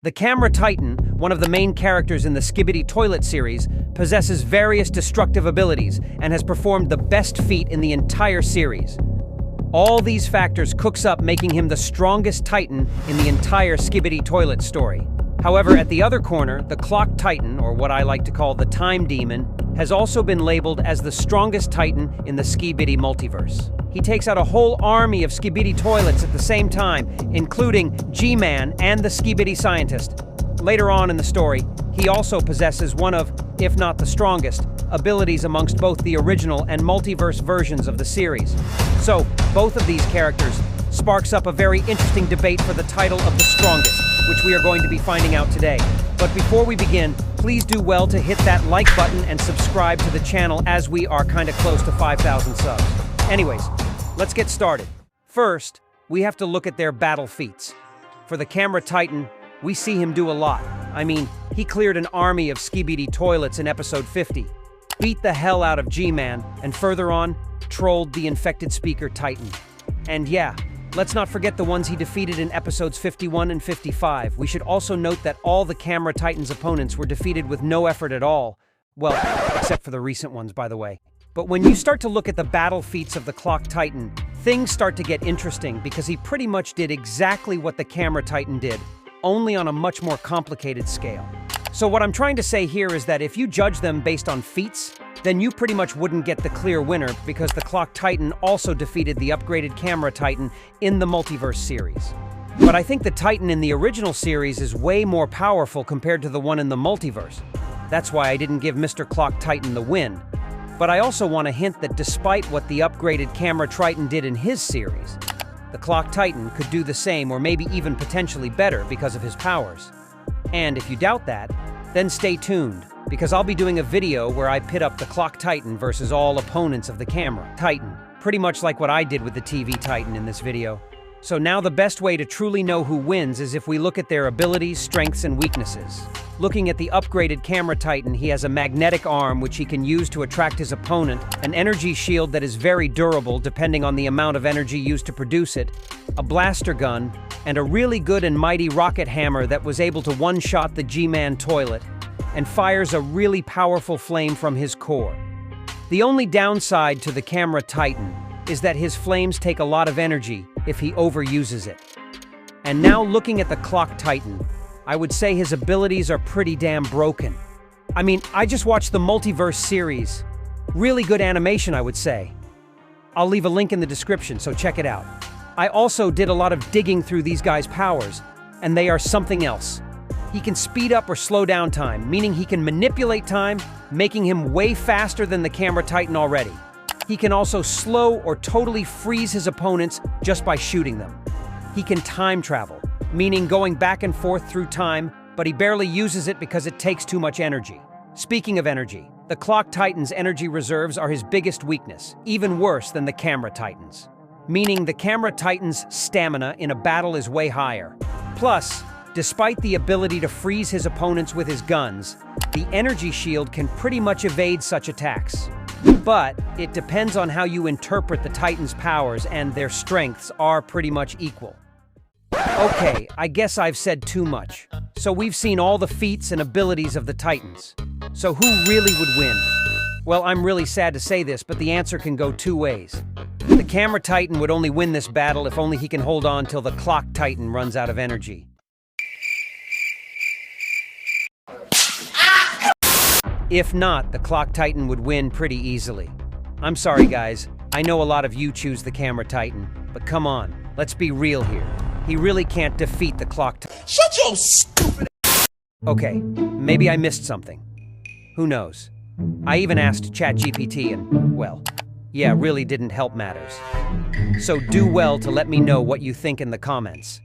The Camera Titan, one of the main characters in the Skibidi Toilet series, possesses various destructive abilities and has performed the best feat in the entire series. All these factors cooks up making him the strongest Titan in the entire Skibidi Toilet story. However, at the other corner, the Clock Titan, or what I like to call the Time Demon, has also been labeled as the strongest Titan in the Skibidi multiverse. He takes out a whole army of Skibidi Toilets at the same time, including G-Man and the Skibidi Scientist. Later on in the story, he also possesses one of, if not the strongest, abilities amongst both the original and multiverse versions of the series. So, both of these characters sparks up a very interesting debate for the title of the strongest, which we are going to be finding out today. But before we begin, please do well to hit that like button and subscribe to the channel as we are kinda close to 5,000 subs. Anyways, let's get started. First, we have to look at their battle feats. For the Camera Titan, we see him do a lot. I mean, he cleared an army of Skibidi Toilets in episode 50, beat the hell out of G-Man, and further on, trolled the infected speaker Titan. And yeah, let's not forget the ones he defeated in episodes 51 and 55. We should also note that all the Camera Titan's opponents were defeated with no effort at all. Well, except for the recent ones, by the way. But when you start to look at the battle feats of the Clock Titan, things start to get interesting because he pretty much did exactly what the Camera Titan did, only on a much more complicated scale. So what I'm trying to say here is that if you judge them based on feats, then you pretty much wouldn't get the clear winner because the Clock Titan also defeated the upgraded Camera Titan in the Multiverse series. But I think the Titan in the original series is way more powerful compared to the one in the Multiverse. That's why I didn't give Mr. Clock Titan the win. But I also want to hint that despite what the upgraded Camera Titan did in his series, the Clock Titan could do the same or maybe even potentially better because of his powers. And if you doubt that, then stay tuned, because I'll be doing a video where I pit up the Clock Titan versus all opponents of the Camera Titan, pretty much like what I did with the TV Titan in this video. So now the best way to truly know who wins is if we look at their abilities, strengths, and weaknesses. Looking at the upgraded Camera Titan, he has a magnetic arm which he can use to attract his opponent, an energy shield that is very durable depending on the amount of energy used to produce it, a blaster gun, and a really good and mighty rocket hammer that was able to one-shot the G-Man toilet, and fires a really powerful flame from his core. The only downside to the Camera Titan is that his flames take a lot of energy if he overuses it. And now looking at the Clock Titan, I would say his abilities are pretty damn broken. I mean, I just watched the Multiverse series. Really good animation, I would say. I'll leave a link in the description, so check it out. I also did a lot of digging through these guys' powers, and they are something else. He can speed up or slow down time, meaning he can manipulate time, making him way faster than the Camera Titan already. He can also slow or totally freeze his opponents just by shooting them. He can time travel, meaning going back and forth through time, but he barely uses it because it takes too much energy. Speaking of energy, the Clock Titan's energy reserves are his biggest weakness, even worse than the Camera Titan's. Meaning the Camera Titan's stamina in a battle is way higher. Plus, despite the ability to freeze his opponents with his guns, the energy shield can pretty much evade such attacks. But it depends on how you interpret the Titan's powers, and their strengths are pretty much equal. Okay, I guess I've said too much. So we've seen all the feats and abilities of the Titans. So who really would win? Well, I'm really sad to say this, but the answer can go two ways. The Camera Titan would only win this battle if only he can hold on till the Clock Titan runs out of energy. If not, the Clock Titan would win pretty easily. I'm sorry, guys. I know a lot of you choose the Camera Titan, but come on, let's be real here. He really can't defeat the Clock Titan. Shut your stupid. Okay, maybe I missed something. Who knows? I even asked ChatGPT and, well, yeah, really didn't help matters. So do well to let me know what you think in the comments.